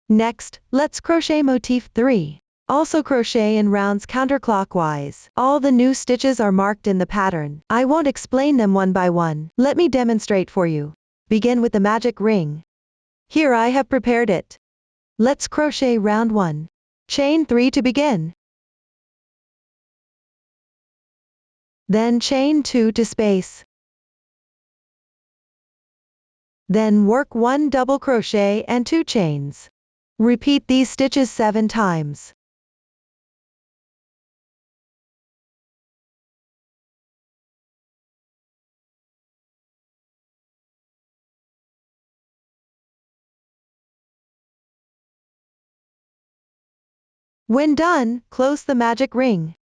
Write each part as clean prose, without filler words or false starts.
Next, let's crochet motif 3. Also crochet in rounds counterclockwise. All the new stitches are marked in the pattern. I won't explain them one by one. Let me demonstrate for you. Begin with the magic ring. Here I have prepared it. Let's crochet round 1. Chain 3 to begin. Then chain 2 to space. Then work 1 double crochet and 2 chains. Repeat these stitches 7 times. When done, close the magic ring.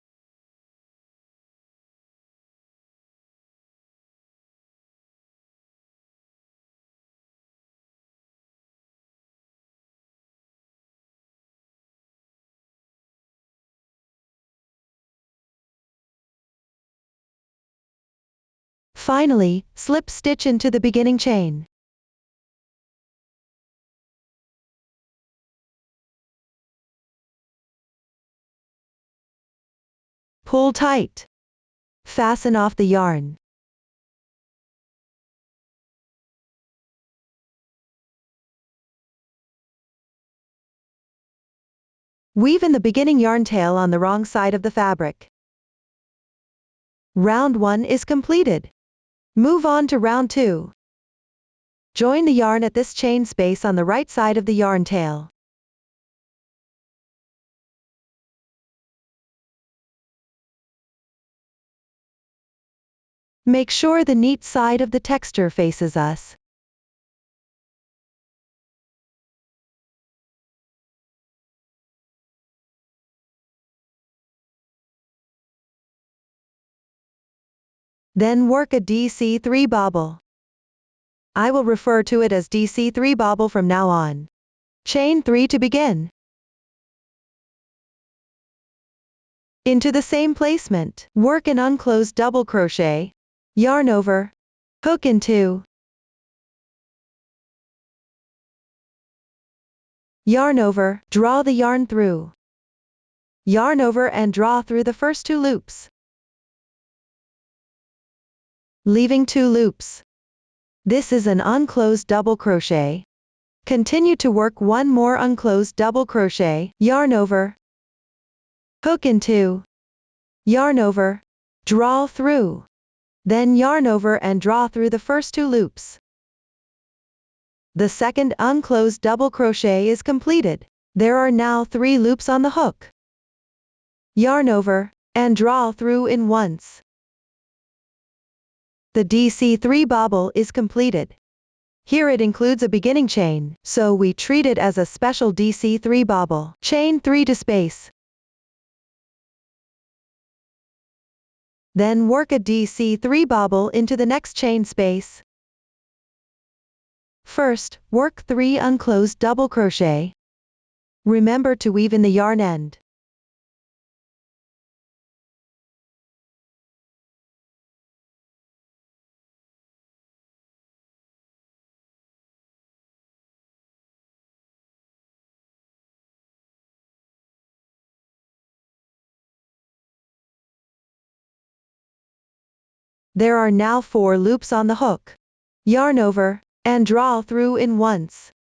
Finally, slip stitch into the beginning chain. Pull tight. Fasten off the yarn. Weave in the beginning yarn tail on the wrong side of the fabric. Round 1 is completed. Move on to round 2. Join the yarn at this chain space on the right side of the yarn tail. Make sure the neat side of the texture faces us. Then work a DC3 bobble. I will refer to it as DC3 bobble from now on. Chain 3 to begin. Into the same placement, work an unclosed double crochet, yarn over, hook in 2, yarn over, draw the yarn through, yarn over and draw through the first 2 loops, leaving 2 loops. This is an unclosed double crochet. Continue to work 1 more unclosed double crochet, yarn over, hook in 2, yarn over, draw through, then yarn over and draw through the first 2 loops. The second unclosed double crochet is completed. There are now 3 loops on the hook. Yarn over, and draw through in once. The DC3 bobble is completed. Here it includes a beginning chain, so we treat it as a special DC3 bobble. Chain 3 to space. Then work a DC3 bobble into the next chain space. First, work 3 unclosed double crochet. Remember to weave in the yarn end. There are now 4 loops on the hook. Yarn over, and draw through in once.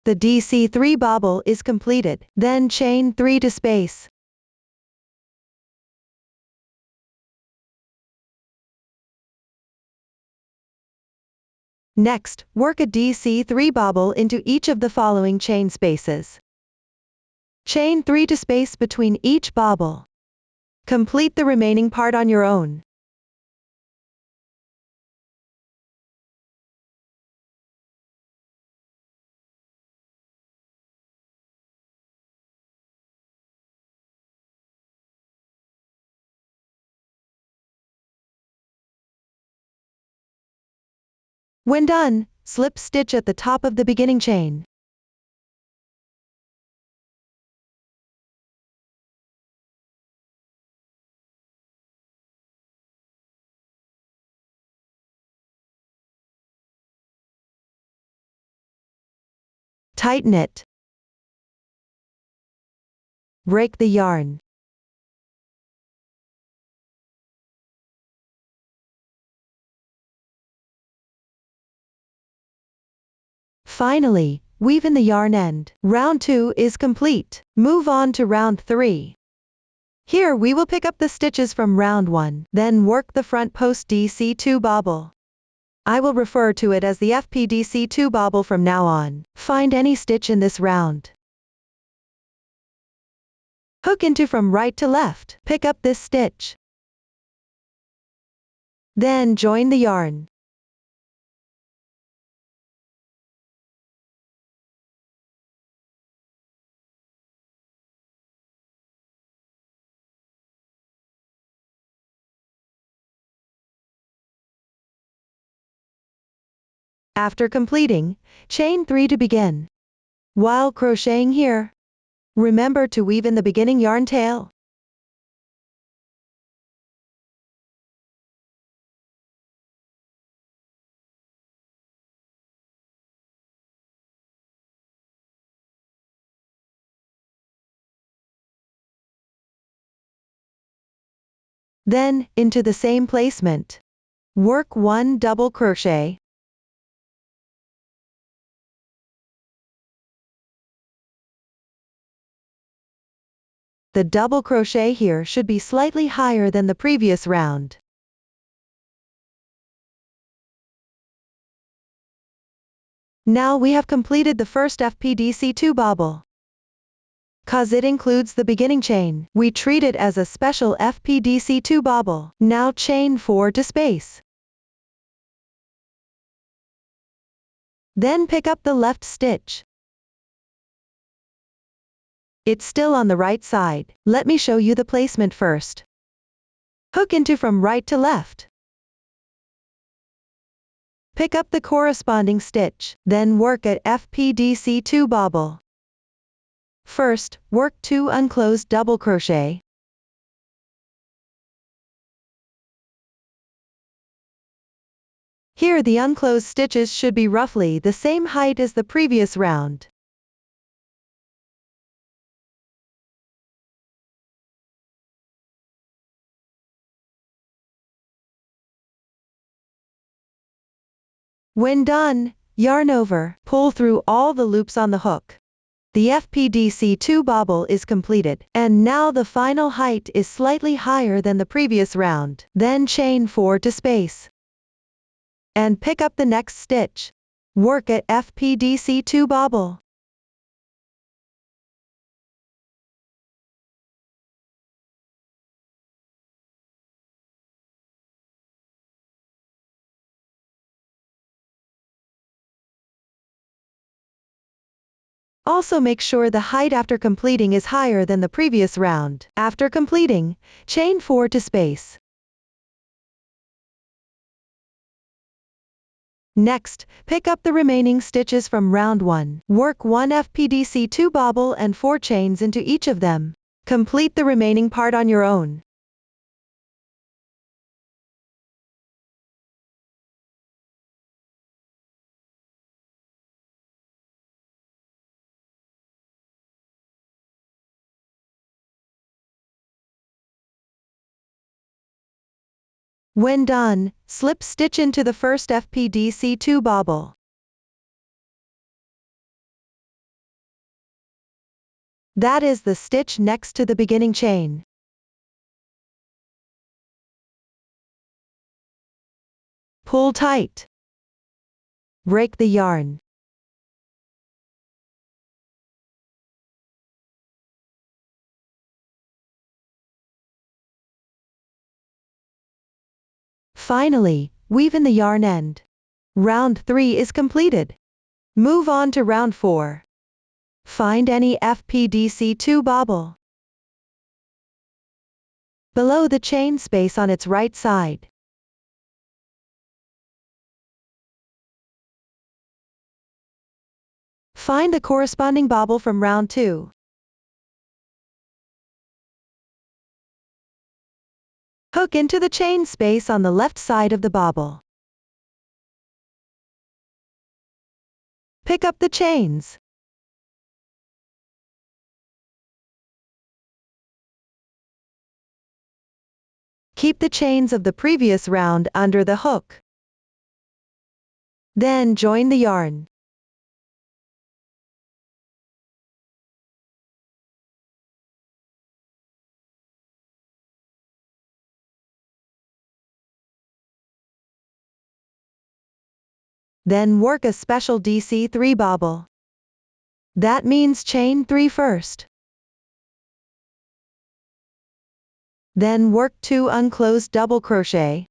The DC3 bobble is completed. Then chain 3 to space. Next, work a DC3 bobble into each of the following chain spaces. Chain 3 to space between each bobble. Complete the remaining part on your own. When done, slip stitch at the top of the beginning chain. Tighten it. Break the yarn. Finally, weave in the yarn end. Round 2 is complete. Move on to round 3. Here we will pick up the stitches from round 1, then work the front post DC2 bobble. I will refer to it as the FPDC2 bobble from now on. Find any stitch in this round. Hook into from right to left. Pick up this stitch. Then join the yarn. After completing, chain 3 to begin. While crocheting here, remember to weave in the beginning yarn tail. Then, into the same placement. Work 1 double crochet. The double crochet here should be slightly higher than the previous round. Now we have completed the first FPDC2 bobble. Cause it includes the beginning chain, we treat it as a special FPDC2 bobble. Now chain 4 to space. Then pick up the left stitch. It's still on the right side. Let me show you the placement first. Hook into from right to left. Pick up the corresponding stitch, then work at FPDC2 bobble. First, work 2 unclosed double crochet. Here the unclosed stitches should be roughly the same height as the previous round. When done, yarn over, pull through all the loops on the hook. The FPDC2 bobble is completed, and now the final height is slightly higher than the previous round. Then chain 4 to space. And pick up the next stitch. Work at FPDC2 bobble. Also make sure the height after completing is higher than the previous round. After completing, chain 4 to space. Next, pick up the remaining stitches from round 1. Work 1 FPDC2 bobble and 4 chains into each of them. Complete the remaining part on your own. When done, slip stitch into the first FPDC2 bobble. That is the stitch next to the beginning chain. Pull tight. Break the yarn. Finally, weave in the yarn end. Round 3 is completed. Move on to round 4. Find any FPDC2 bobble below the chain space on its right side. Find the corresponding bobble from round 2. Hook into the chain space on the left side of the bobble. Pick up the chains. Keep the chains of the previous round under the hook. Then join the yarn. Then work a special DC3 bobble. That means chain 3 first. Then work 2 unclosed double crochet.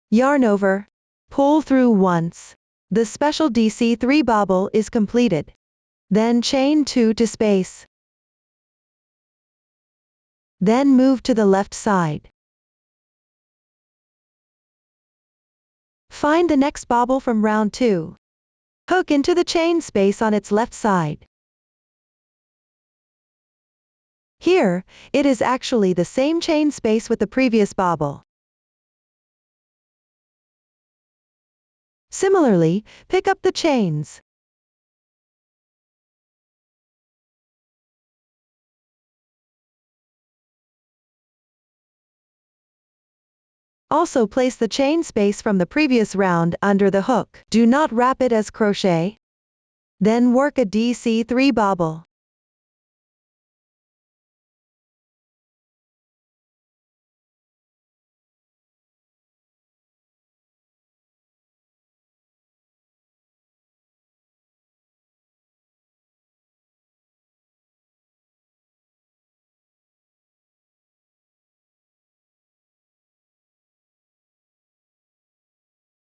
Yarn over. Pull through once. The special DC3 bobble is completed. Then chain 2 to space. Then move to the left side. Find the next bobble from round 2. Hook into the chain space on its left side. Here, it is actually the same chain space with the previous bobble. Similarly, pick up the chains. Also place the chain space from the previous round under the hook. Do not wrap it as crochet. Then work a DC3 bobble.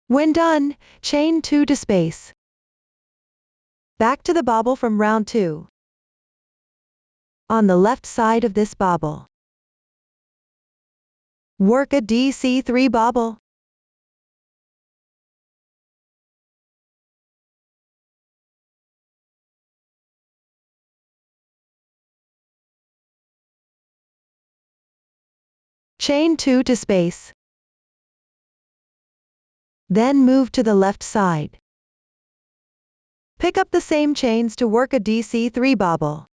When done, chain 2 to space. Back to the bobble from round 2. On the left side of this bobble, work a DC3 bobble. Chain 2 to space. Then move to the left side. Pick up the same chains to work a DC3 bobble.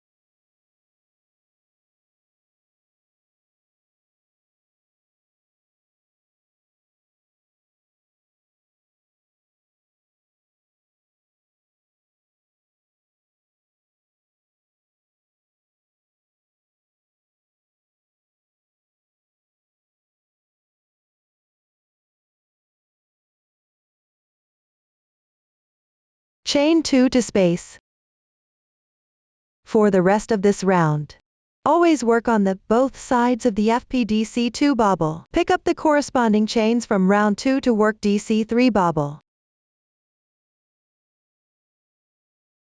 Chain 2 to space. For the rest of this round, always work on the both sides of the FPDC2 bobble. Pick up the corresponding chains from round 2 to work DC3 bobble.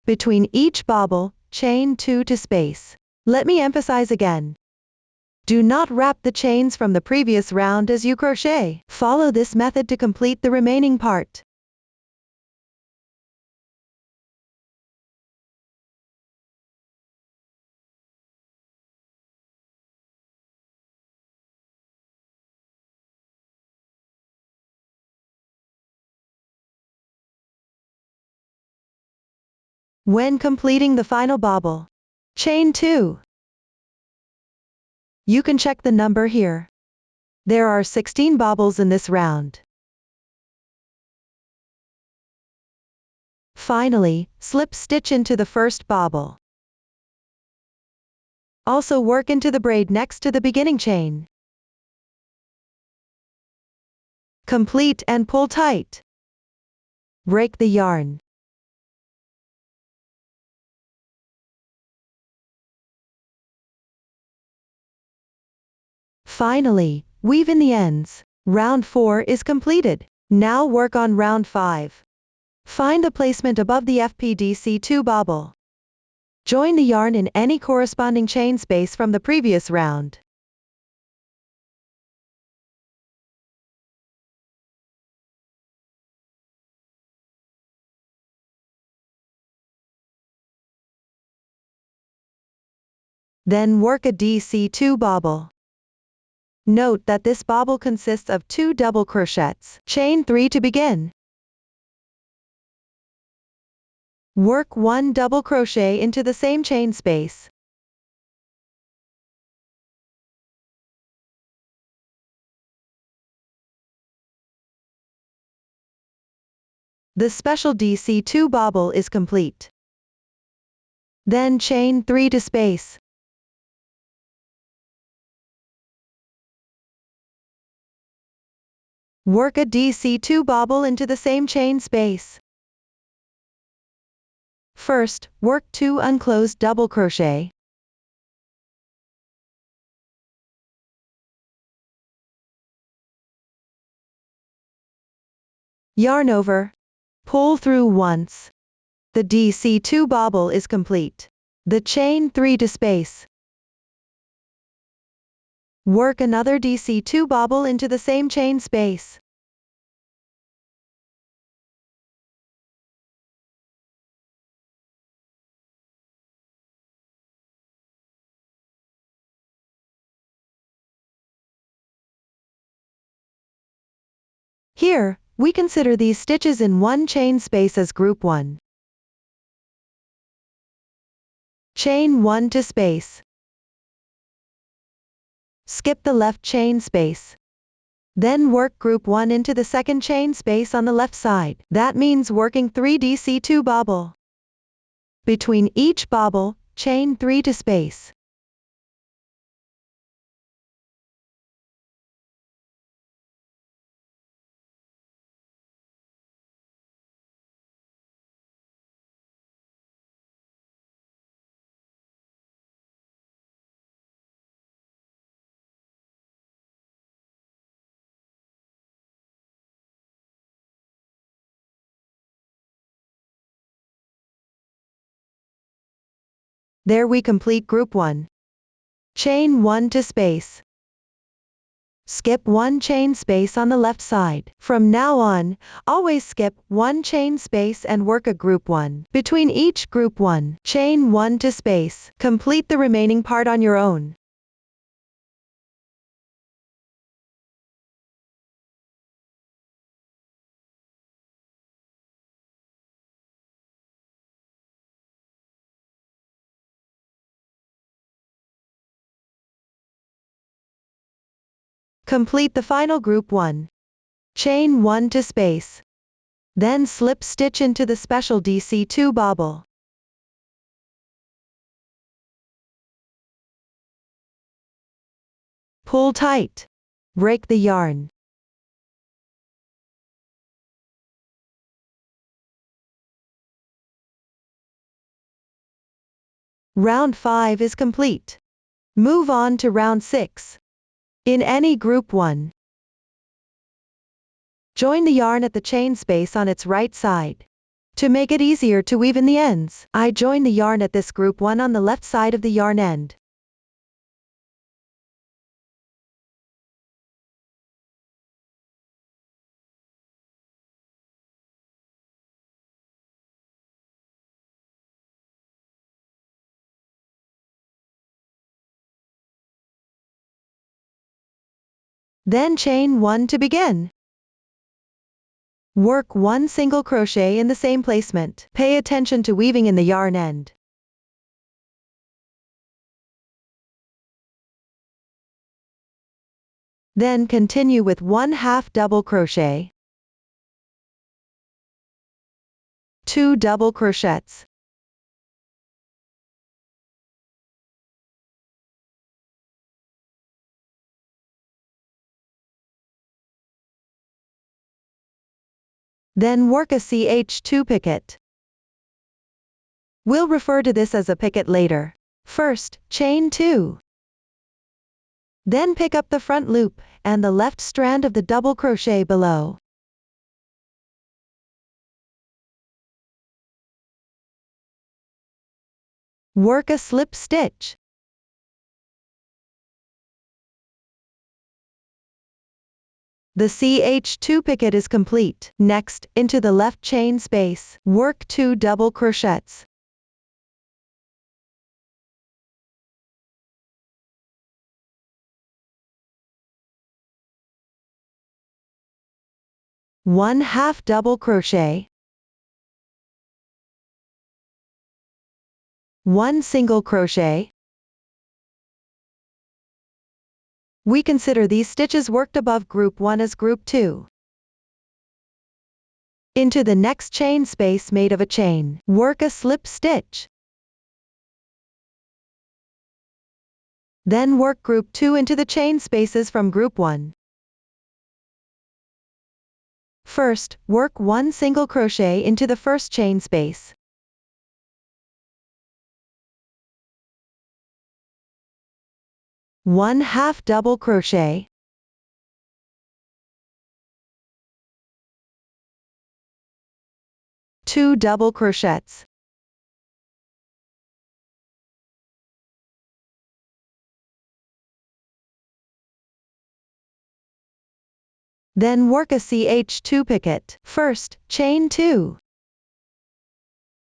Between each bobble, chain 2 to space. Let me emphasize again. Do not wrap the chains from the previous round as you crochet. Follow this method to complete the remaining part. When completing the final bobble, chain 2. You can check the number here. There are 16 bobbles in this round. Finally, slip stitch into the first bobble. Also work into the braid next to the beginning chain. Complete and pull tight. Break the yarn. Finally, weave in the ends. Round 4 is completed. Now work on round 5. Find the placement above the FPDC2 bobble. Join the yarn in any corresponding chain space from the previous round. Then work a DC2 bobble. Note that this bobble consists of 2 double crochets. Chain 3 to begin. Work 1 double crochet into the same chain space. The special DC2 bobble is complete. Then chain 3 to space. Work a DC2 bobble into the same chain space. First, work 2 unclosed double crochet. Yarn over. Pull through once. The DC2 bobble is complete. The chain 3 to space. Work another DC2 bobble into the same chain space. Here, we consider these stitches in one chain space as group 1. Chain 1 to space. Skip the left chain space. Then work group 1 into the second chain space on the left side. That means working 3 DC2 bobble. Between each bobble, chain 3 to space. There we complete group 1. Chain 1 to space. Skip 1 chain space on the left side. From now on, always skip 1 chain space and work a group 1. Between each group 1, chain 1 to space. Complete the remaining part on your own. Complete the final group 1. Chain 1 to space. Then slip stitch into the special DC2 bobble. Pull tight. Break the yarn. Round 5 is complete. Move on to round 6. In any group 1, join the yarn at the chain space on its right side. To make it easier to weave in the ends, I join the yarn at this group 1 on the left side of the yarn end. Then chain 1 to begin. Work 1 single crochet in the same placement. Pay attention to weaving in the yarn end. Then continue with 1/2 double crochet. 2 double crochets. Then work a CH2 picket. We'll refer to this as a picket later. First, chain 2. Then pick up the front loop, and the left strand of the double crochet below. Work a slip stitch. The CH2 picket is complete. Next, into the left chain space, work 2 double crochets. 1 half double crochet, 1 single crochet. We consider these stitches worked above group 1 as group 2. Into the next chain space made of a chain, work a slip stitch. Then work group 2 into the chain spaces from group 1. First, work 1 single crochet into the first chain space. One half double crochet, two double crochets, then work a CH2 picket. First, chain 2.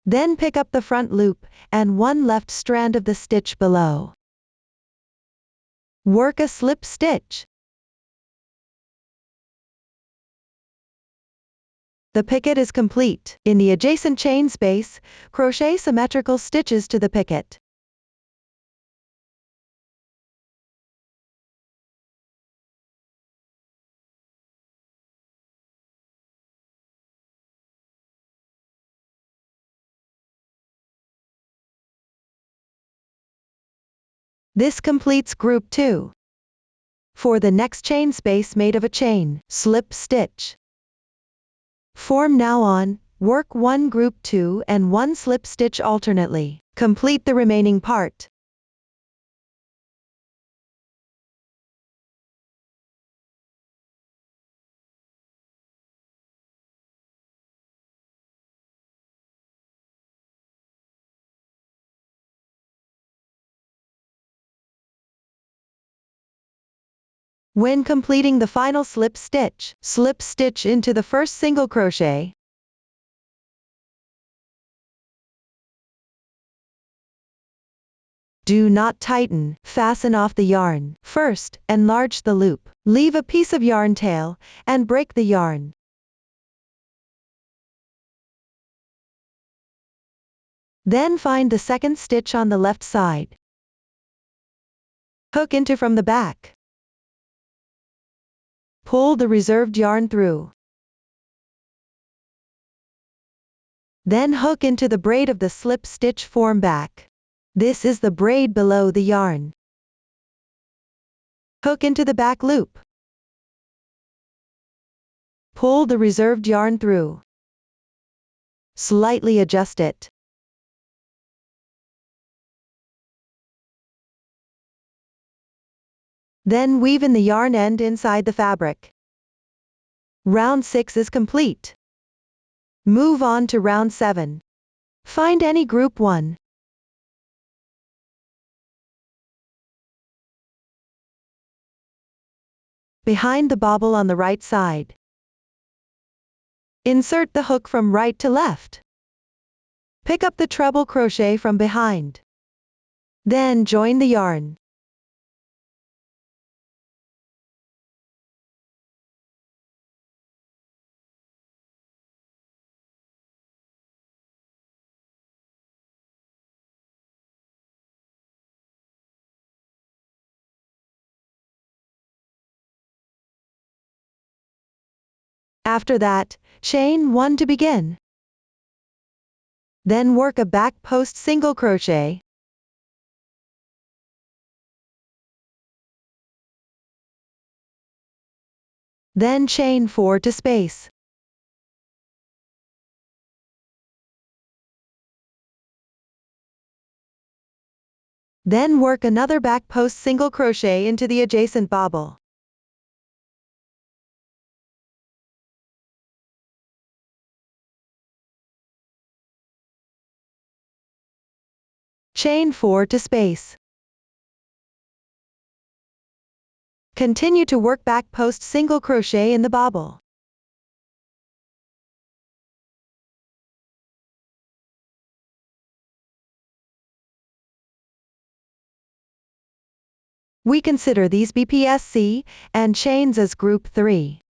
Then pick up the front loop, and 1 left strand of the stitch below. Work a slip stitch. The picket is complete. In the adjacent chain space, crochet symmetrical stitches to the picket. This completes group 2. For the next chain space made of a chain, slip stitch. Form now on, work 1 group 2 and 1 slip stitch alternately. Complete the remaining part. When completing the final slip stitch into the first single crochet. Do not tighten, fasten off the yarn. First, enlarge the loop. Leave a piece of yarn tail, and break the yarn. Then find the second stitch on the left side. Hook into from the back. Pull the reserved yarn through. Then hook into the braid of the slip stitch form back. This is the braid below the yarn. Hook into the back loop. Pull the reserved yarn through. Slightly adjust it. Then weave in the yarn end inside the fabric. Round 6 is complete. Move on to round 7. Find any group 1. Behind the bobble on the right side. Insert the hook from right to left. Pick up the treble crochet from behind. Then join the yarn. After that, chain 1 to begin. Then work a back post single crochet. Then chain 4 to space. Then work another back post single crochet into the adjacent bobble. Chain 4 to space. Continue to work back post single crochet in the bobble. We consider these BPSC and chains as group 3.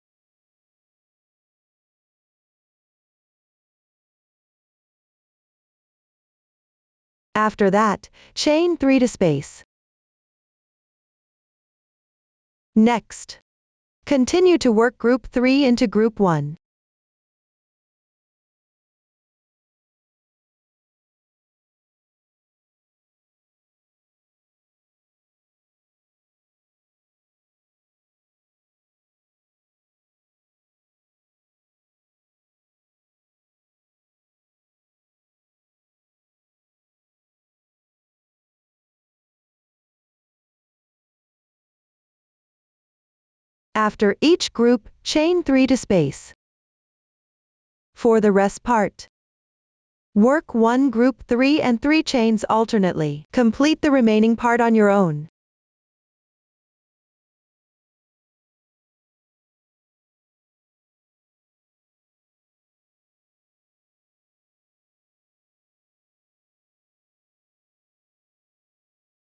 After that, chain 3 to space. Next, continue to work group 3 into group 1. After each group, chain 3 to space. For the rest part, work one group 3 and 3 chains alternately. Complete the remaining part on your own.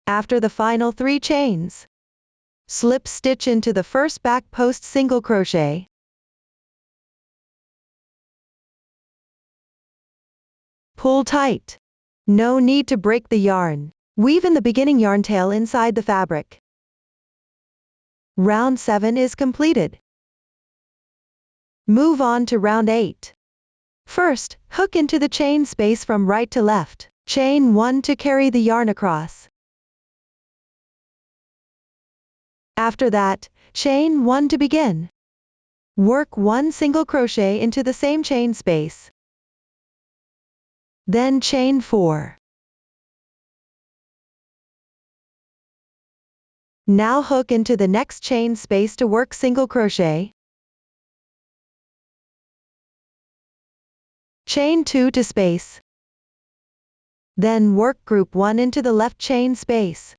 After the final 3 chains, slip stitch into the first back post single crochet. Pull tight. No need to break the yarn. Weave in the beginning yarn tail inside the fabric. Round 7 is completed. Move on to round 8. First, hook into the chain space from right to left. Chain 1 to carry the yarn across. After that, chain 1 to begin. Work 1 single crochet into the same chain space. Then chain 4. Now hook into the next chain space to work single crochet. Chain 2 to space. Then work group 1 into the left chain space.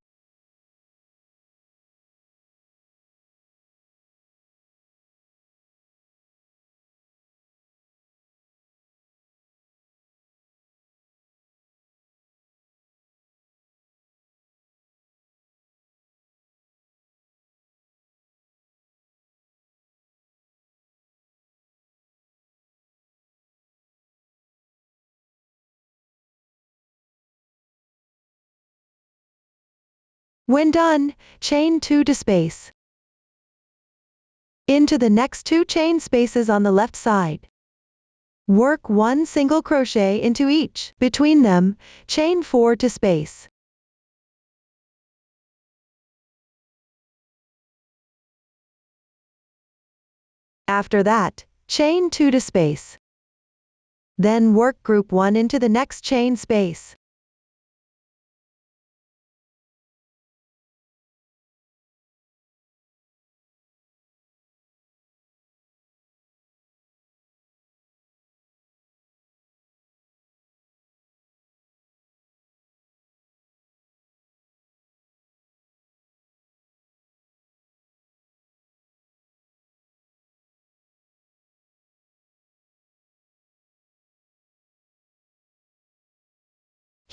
When done, chain 2 to space. Into the next 2 chain spaces on the left side. Work 1 single crochet into each. Between them, chain 4 to space. After that, chain 2 to space. Then work group 1 into the next chain space.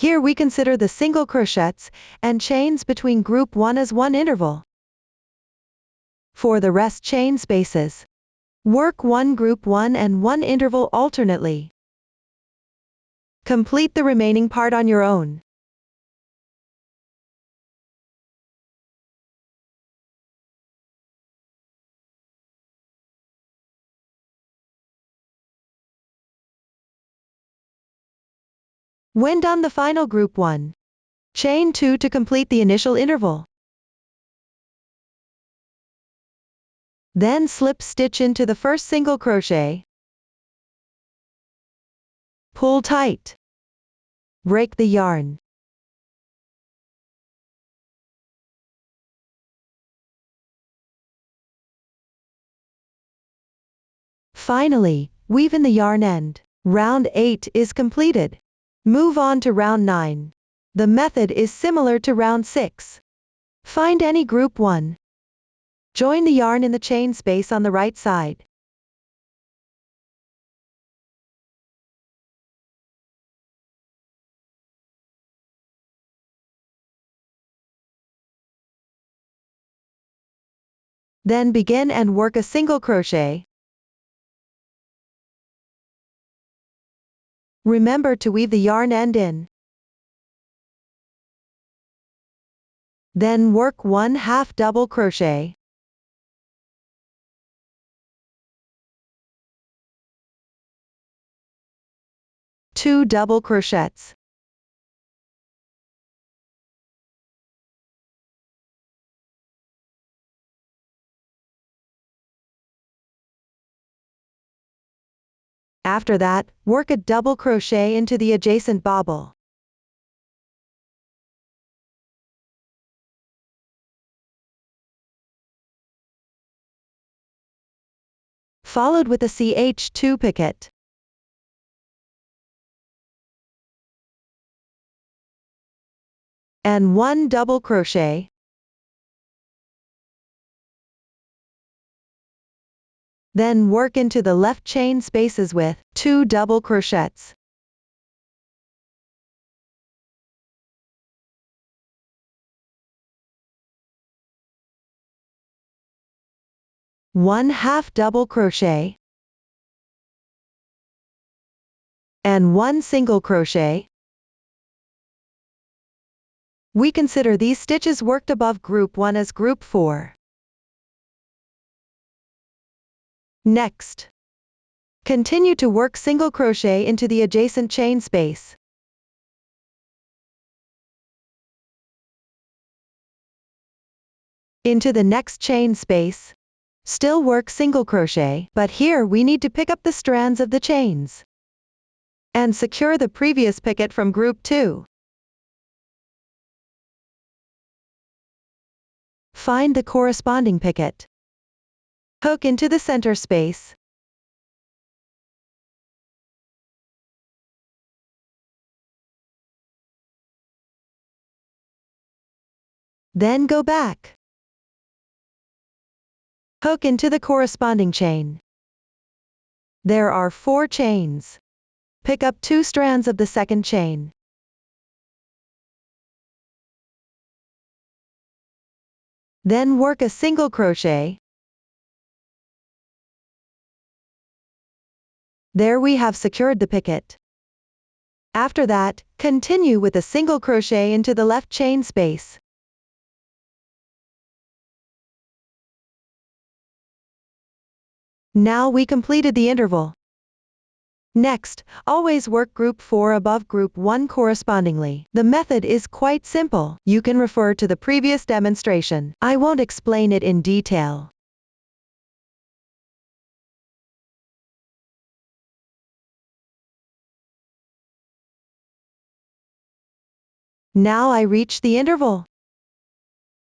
Here we consider the single crochets and chains between group 1 as one interval. For the rest chain spaces, work 1 group 1 and 1 interval alternately. Complete the remaining part on your own. When done, the final group 1. Chain 2 to complete the initial interval. Then slip stitch into the first single crochet. Pull tight. Break the yarn. Finally, weave in the yarn end. Round 8 is completed. Move on to round 9. The method is similar to round 6. Find any group 1. Join the yarn in the chain space on the right side. Then begin and work a single crochet. Remember to weave the yarn end in. Then work 1/2 double crochet. Two double crochets. After that, work a double crochet into the adjacent bobble. Followed with a CH2 picot. And 1 double crochet. Then work into the left chain spaces with 2 double crochets. One half double crochet. And 1 single crochet. We consider these stitches worked above group 1 as group 4. Next, continue to work single crochet into the adjacent chain space. Into the next chain space. Still work single crochet, but here we need to pick up the strands of the chains and secure the previous picot from group 2. Find the corresponding picot. Hook into the center space. Then go back. Hook into the corresponding chain. There are 4 chains. Pick up 2 strands of the second chain. Then work a single crochet. There we have secured the picot. After that, continue with a single crochet into the left chain space. Now we completed the interval. Next, always work group 4 above group 1 correspondingly. The method is quite simple. You can refer to the previous demonstration. I won't explain it in detail. Now I reach the interval.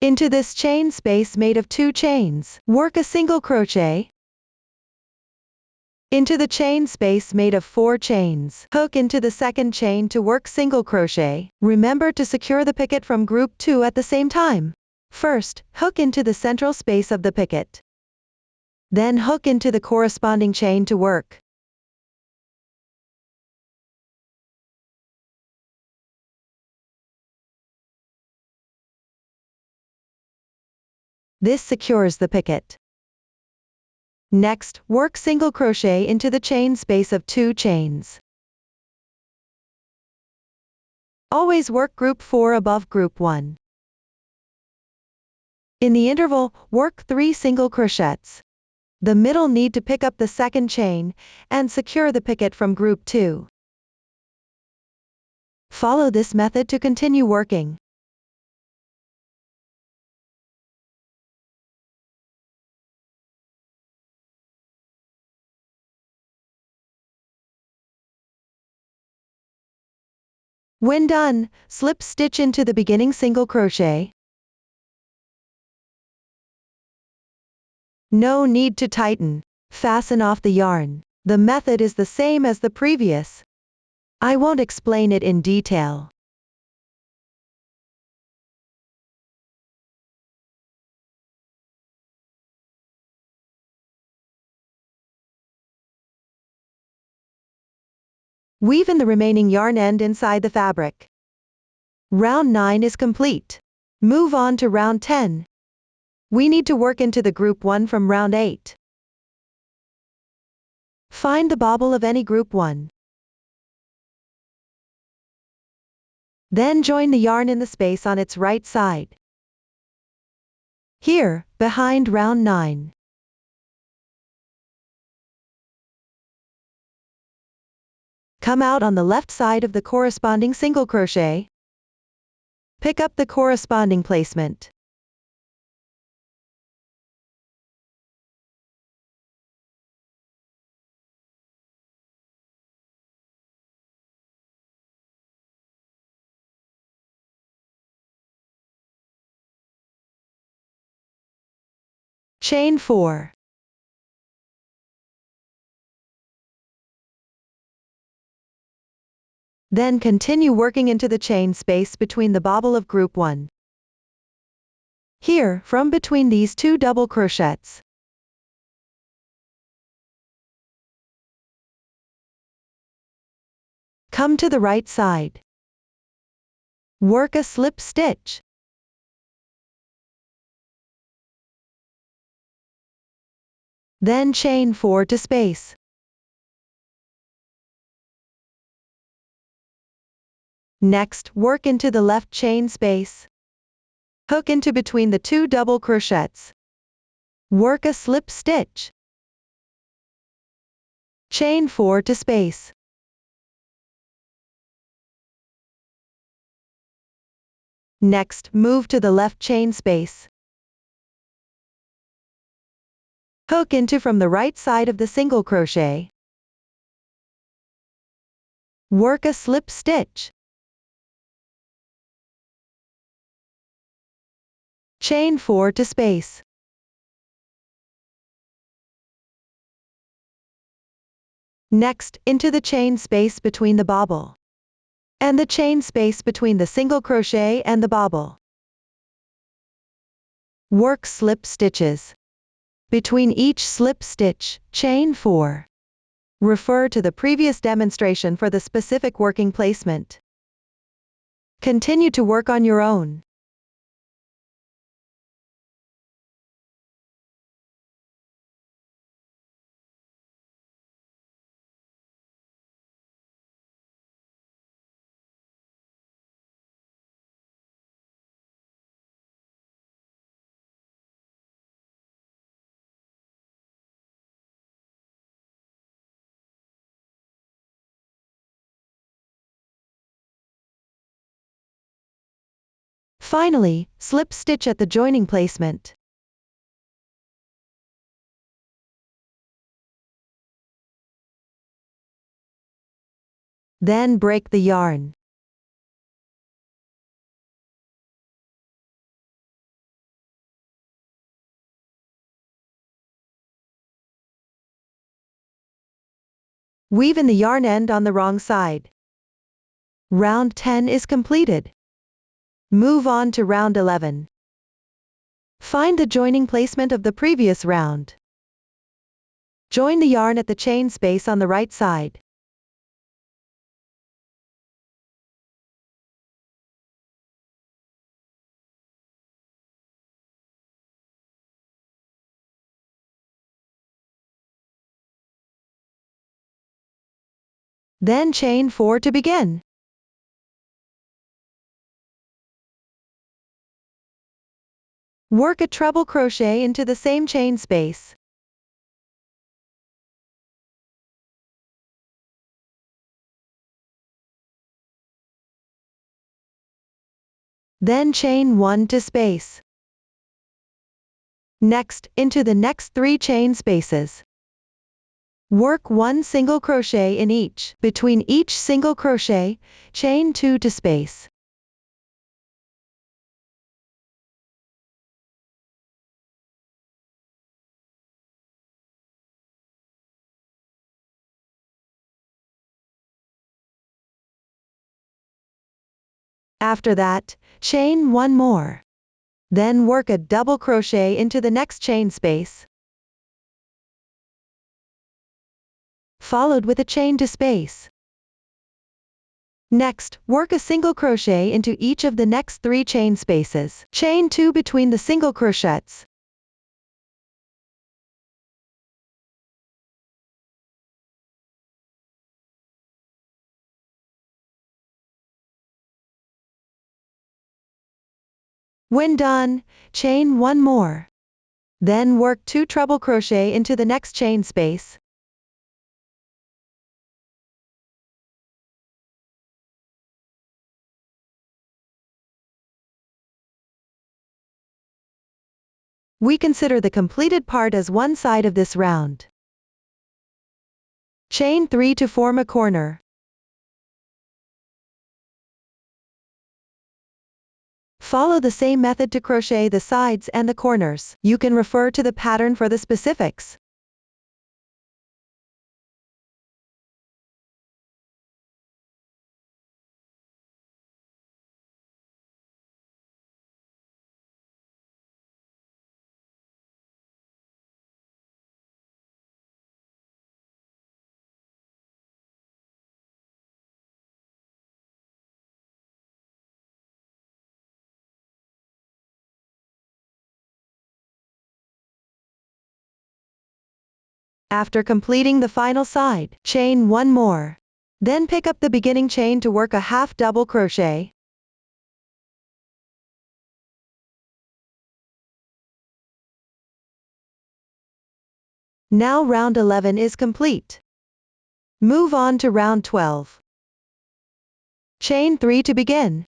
Into this chain space made of 2 chains, work a single crochet. Into the chain space made of 4 chains, hook into the second chain to work single crochet. Remember to secure the picot from group 2 at the same time. First, hook into the central space of the picot. Then hook into the corresponding chain to work. This secures the picot. Next, work single crochet into the chain space of 2 chains. Always work group 4 above group 1. In the interval, work 3 single crochets. The middle need to pick up the second chain and secure the picot from group 2. Follow this method to continue working. When done, slip stitch into the beginning single crochet. No need to tighten. Fasten off the yarn. The method is the same as the previous. I won't explain it in detail. Weave in the remaining yarn end inside the fabric. Round 9 is complete. Move on to round 10. We need to work into the group 1 from round 8. Find the bobble of any group 1. Then join the yarn in the space on its right side. Here, behind round 9. Come out on the left side of the corresponding single crochet. Pick up the corresponding placement. Chain 4. Then continue working into the chain space between the bobble of group 1. Here, from between these 2 double crochets. Come to the right side. Work a slip stitch. Then chain 4 to space. Next, work into the left chain space. Hook into between the 2 double crochets. Work a slip stitch. Chain 4 to space. Next, move to the left chain space. Hook into from the right side of the single crochet. Work a slip stitch. Chain 4 to space. Next, into the chain space between the bobble and the chain space between the single crochet and the bobble. Work slip stitches. Between each slip stitch, chain 4. Refer to the previous demonstration for the specific working placement. Continue to work on your own. Finally, slip stitch at the joining placement. Then break the yarn. Weave in the yarn end on the wrong side. Round 10 is completed. Move on to round 11. Find the joining placement of the previous round. Join the yarn at the chain space on the right side. Then chain 4 to begin. Work a treble crochet into the same chain space. Then chain 1 to space. Next, into the next 3 chain spaces. Work 1 single crochet in each. Between each single crochet, chain 2 to space. After that, chain 1 more. Then work a double crochet into the next chain space, followed with a chain to space. Next, work a single crochet into each of the next 3 chain spaces. Chain 2 between the single crochets. When done, chain 1 more. Then work 2 treble crochet into the next chain space. We consider the completed part as one side of this round. Chain 3 to form a corner. Follow the same method to crochet the sides and the corners. You can refer to the pattern for the specifics. After completing the final side, chain 1 more. Then pick up the beginning chain to work a half double crochet. Now round 11 is complete. Move on to round 12. Chain 3 to begin.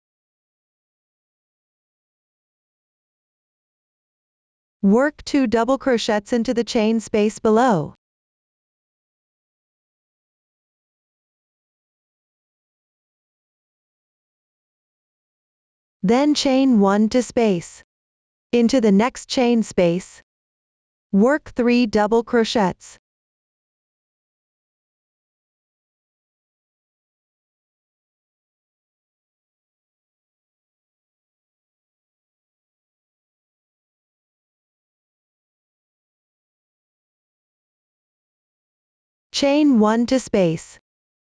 Work 2 double crochets into the chain space below. Then chain 1 to space. Into the next chain space. Work 3 double crochets. Chain 1 to space.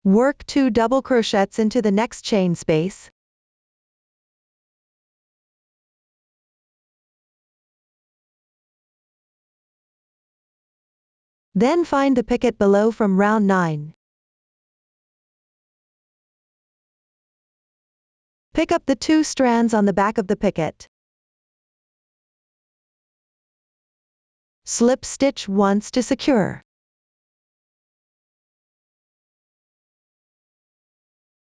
Work 2 double crochets into the next chain space. Then find the picket below from round 9. Pick up the 2 strands on the back of the picket. Slip stitch once to secure.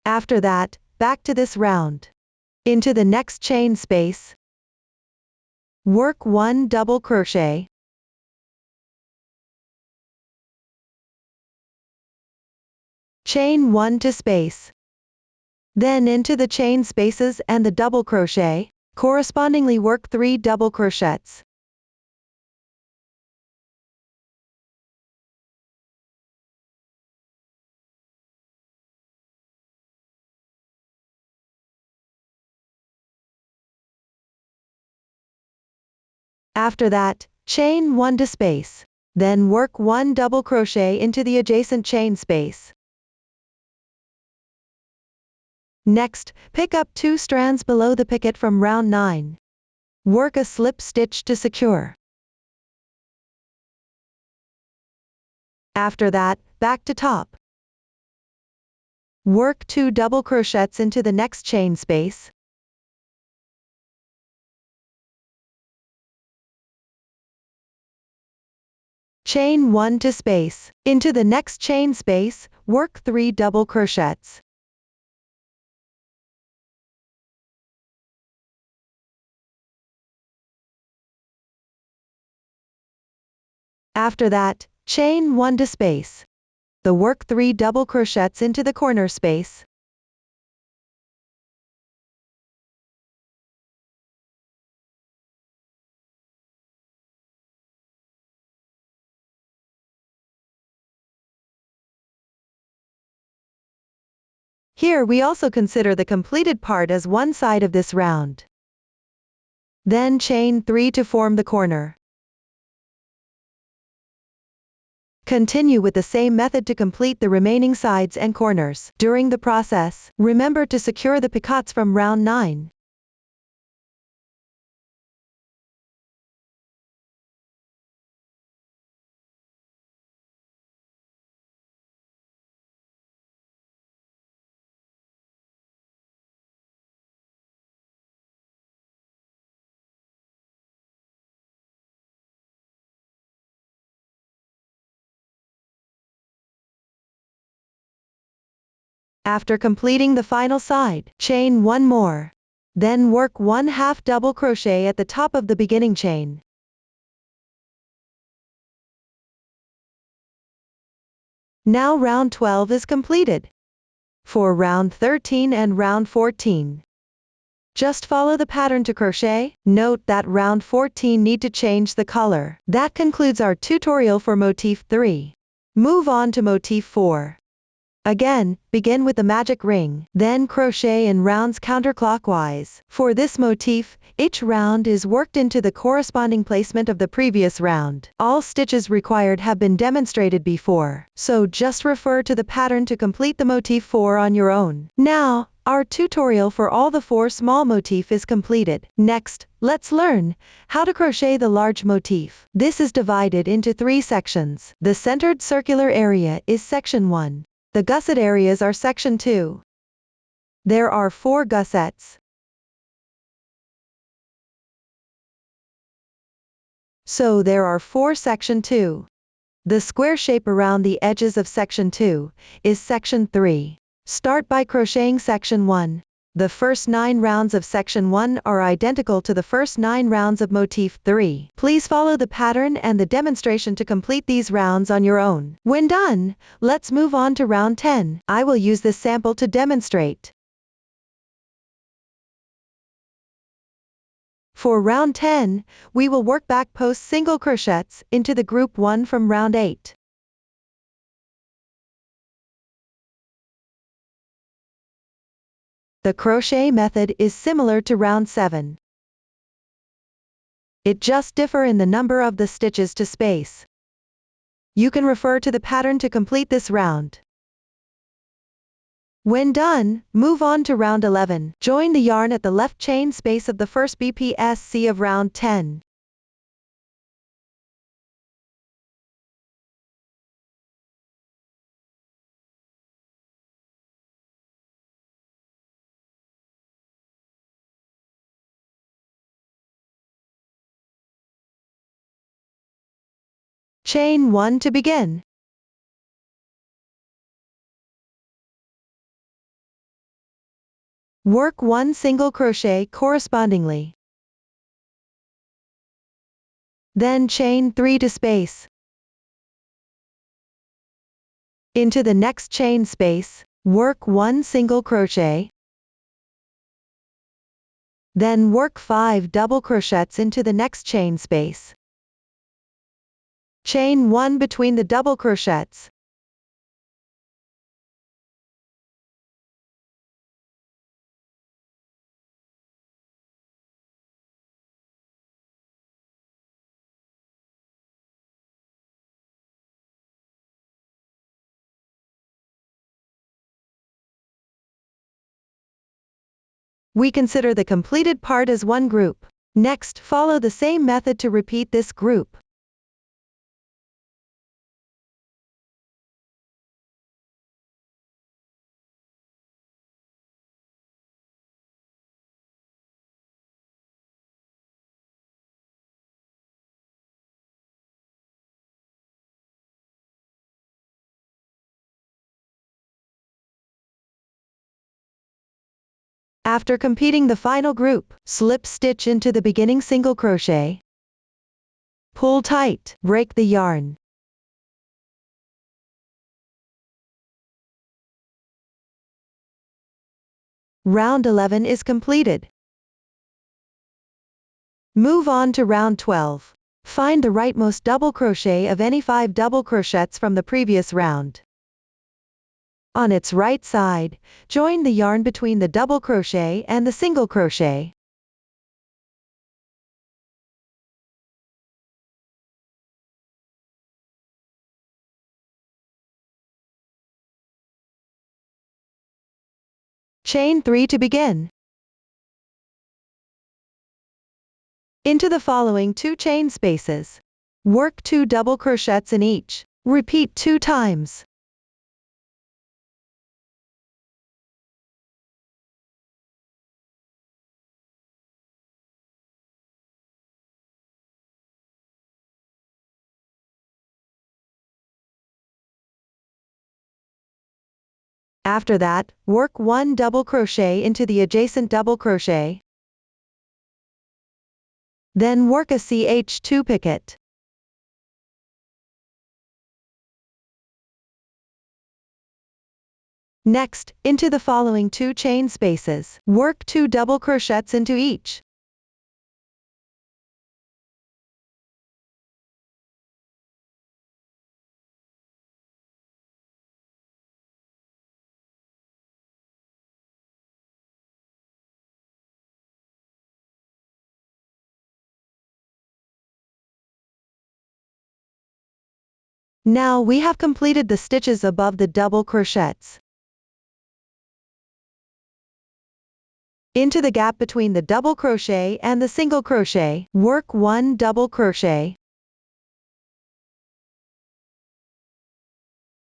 After that, back to this round. Into the next chain space. Work 1 double crochet. Chain 1 to space. Then into the chain spaces and the double crochet, correspondingly work 3 double crochets. After that, chain 1 to space. Then work 1 double crochet into the adjacent chain space. Next, pick up 2 strands below the picket from round 9. Work a slip stitch to secure. After that, back to top. Work 2 double crochets into the next chain space. Chain 1 to space. Into the next chain space, work 3 double crochets. After that, chain 1 to space. Work 3 double crochets into the corner space. Here we also consider the completed part as one side of this round. Then chain 3 to form the corner. Continue with the same method to complete the remaining sides and corners. During the process, remember to secure the picots from round 9. After completing the final side, chain one more. Then work 1/2 double crochet at the top of the beginning chain. Now round 12 is completed. For round 13 and round 14, just follow the pattern to crochet. Note that round 14 need to change the color. That concludes our tutorial for motif 3. Move on to motif 4. Again, begin with the magic ring, then crochet in rounds counterclockwise. For this motif, each round is worked into the corresponding placement of the previous round. All stitches required have been demonstrated before, so just refer to the pattern to complete the motif 4 on your own. Now, our tutorial for all the 4 small motif is completed. Next, let's learn how to crochet the large motif. This is divided into 3 sections. The centered circular area is section 1. The gusset areas are section 2. There are 4 gussets. So there are 4 section 2. The square shape around the edges of section 2 is section 3. Start by crocheting section 1. The first 9 rounds of section 1 are identical to the first 9 rounds of motif 3. Please follow the pattern and the demonstration to complete these rounds on your own. When done, let's move on to round 10. I will use this sample to demonstrate. For round 10, we will work back post single crochets into the group 1 from round 8. The crochet method is similar to round 7. It just differs in the number of the stitches to space. You can refer to the pattern to complete this round. When done, move on to round 11. Join the yarn at the left chain space of the first BPSC of round 10. Chain 1 to begin. Work 1 single crochet correspondingly. Then chain 3 to space. Into the next chain space, work 1 single crochet. Then work 5 double crochets into the next chain space. Chain 1 between the double crochets. We consider the completed part as one group. Next, follow the same method to repeat this group. After completing the final group, slip stitch into the beginning single crochet. Pull tight, break the yarn. Round 11 is completed. Move on to round 12. Find the rightmost double crochet of any 5 double crochets from the previous round. On its right side, join the yarn between the double crochet and the single crochet. Chain 3 to begin. Into the following 2 chain spaces. Work 2 double crochets in each. Repeat 2 times. After that, work 1 double crochet into the adjacent double crochet. Then work a ch2 picot. Next, into the following 2 chain spaces, work 2 double crochets into each. Now we have completed the stitches above the double crochets. Into the gap between the double crochet and the single crochet, work 1 double crochet.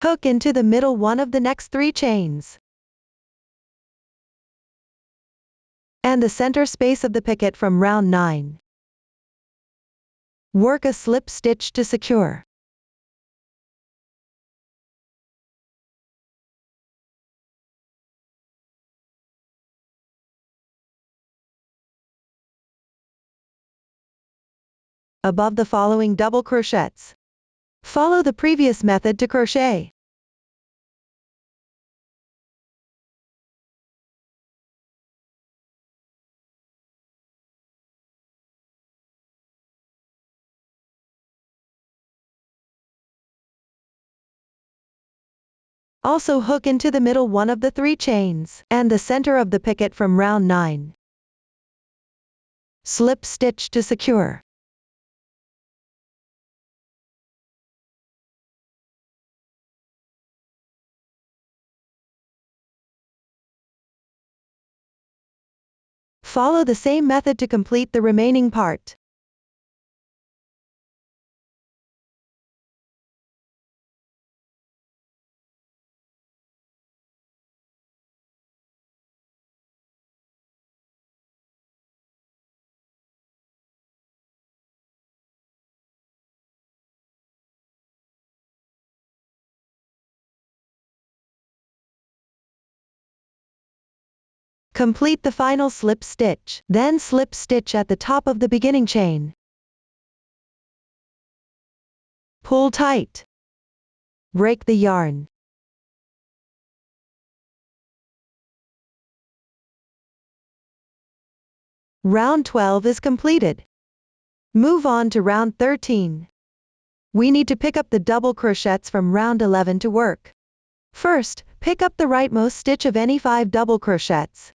Hook into the middle one of the next 3 chains. And the center space of the picot from round 9. Work a slip stitch to secure. Above the following double crochets. Follow the previous method to crochet. Also hook into the middle one of the 3 chains, and the center of the picot from round 9. Slip stitch to secure. Follow the same method to complete the remaining part. Complete the final slip stitch, then slip stitch at the top of the beginning chain. Pull tight. Break the yarn. Round 12 is completed. Move on to round 13. We need to pick up the double crochets from round 11 to work. First, pick up the rightmost stitch of any 5 double crochets.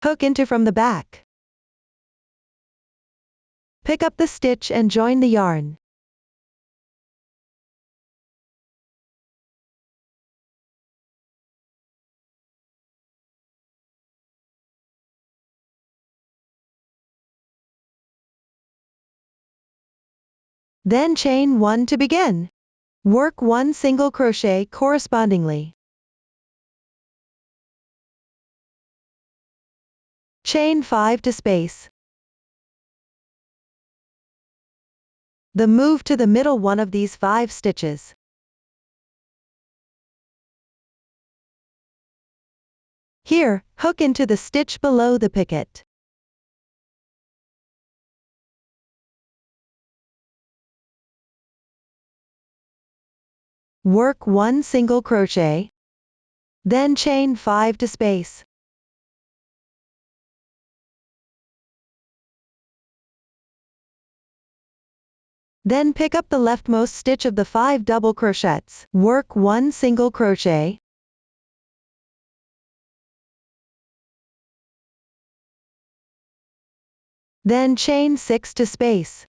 Hook into from the back. Pick up the stitch and join the yarn. Then chain 1 to begin. Work 1 single crochet correspondingly. Chain 5 to space. Then move to the middle one of these 5 stitches. Here, hook into the stitch below the picot. Work 1 single crochet. Then chain 5 to space. Then pick up the leftmost stitch of the 5 double crochets. Work 1 single crochet. Then chain 6 to space.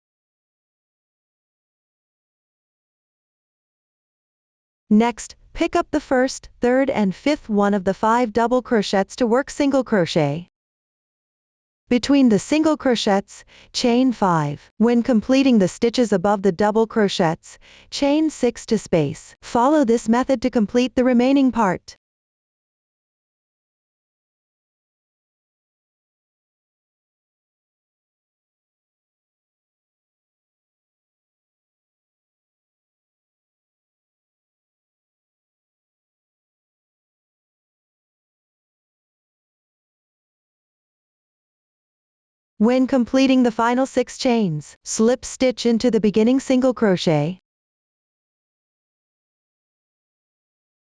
Next, pick up the first, third and fifth one of the 5 double crochets to work single crochet. Between the single crochets, chain 5. When completing the stitches above the double crochets, chain 6 to space. Follow this method to complete the remaining part. When completing the final 6 chains, slip stitch into the beginning single crochet.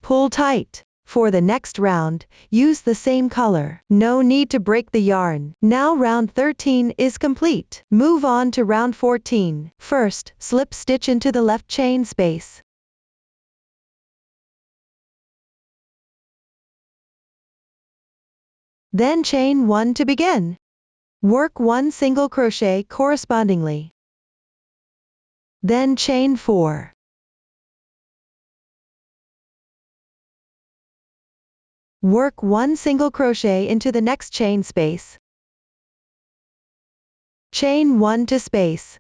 Pull tight. For the next round, use the same color. No need to break the yarn. Now round 13 is complete. Move on to round 14. First, slip stitch into the left chain space. Then chain 1 to begin. Work 1 single crochet correspondingly. Then chain 4. Work 1 single crochet into the next chain space. Chain 1 to space.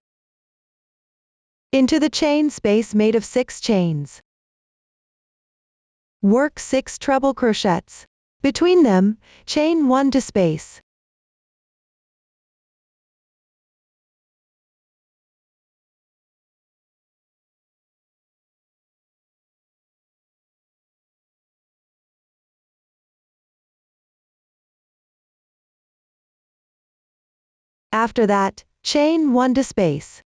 Into the chain space made of 6 chains. Work 6 treble crochets. Between them, chain 1 to space. After that, chain 1 to space.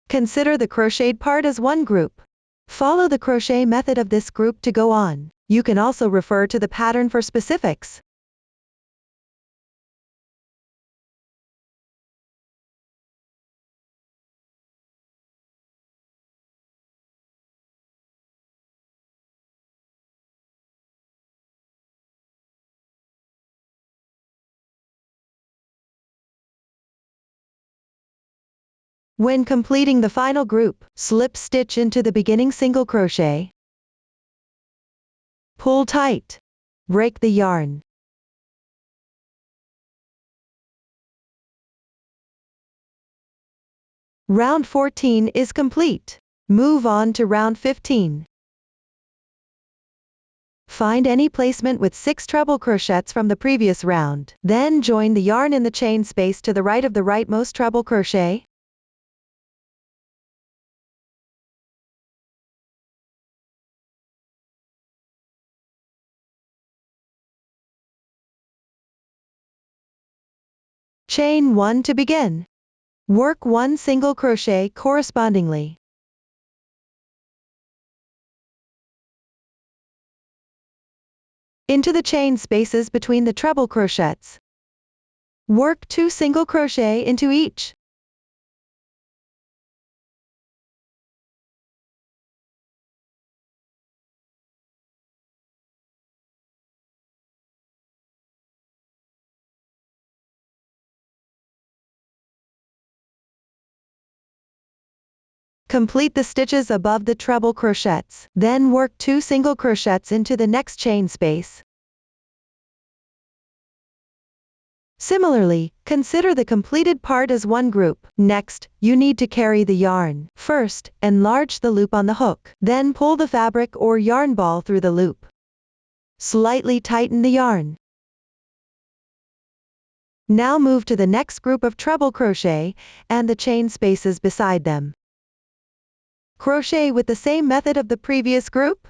Consider the crocheted part as one group. Follow the crochet method of this group to go on. You can also refer to the pattern for specifics. When completing the final group, slip stitch into the beginning single crochet. Pull tight. Break the yarn. Round 14 is complete. Move on to round 15. Find any placement with 6 treble crochets from the previous round. Then join the yarn in the chain space to the right of the rightmost treble crochet. Chain 1 to begin. Work 1 single crochet correspondingly. Into the chain spaces between the treble crochets. Work 2 single crochet into each. Complete the stitches above the treble crochets. Then work 2 single crochets into the next chain space. Similarly, consider the completed part as one group. Next, you need to carry the yarn. First, enlarge the loop on the hook. Then pull the fabric or yarn ball through the loop. Slightly tighten the yarn. Now move to the next group of treble crochet and the chain spaces beside them. Crochet with the same method of the previous group.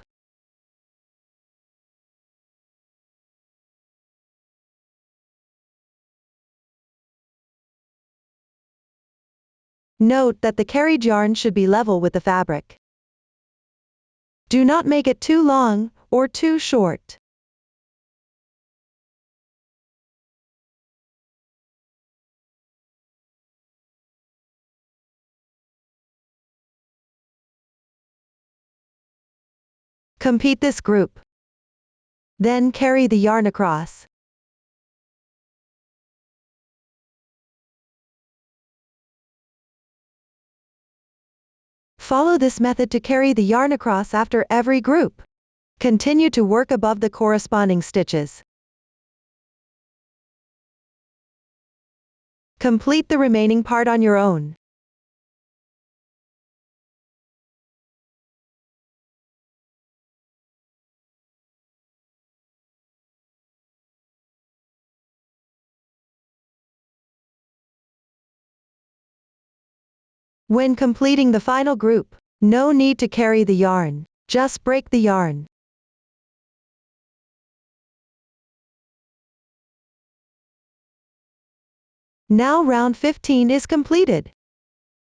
Note that the carried yarn should be level with the fabric. Do not make it too long or too short. Complete this group. Then carry the yarn across. Follow this method to carry the yarn across after every group. Continue to work above the corresponding stitches. Complete the remaining part on your own. When completing the final group, no need to carry the yarn. Just break the yarn. Now round 15 is completed.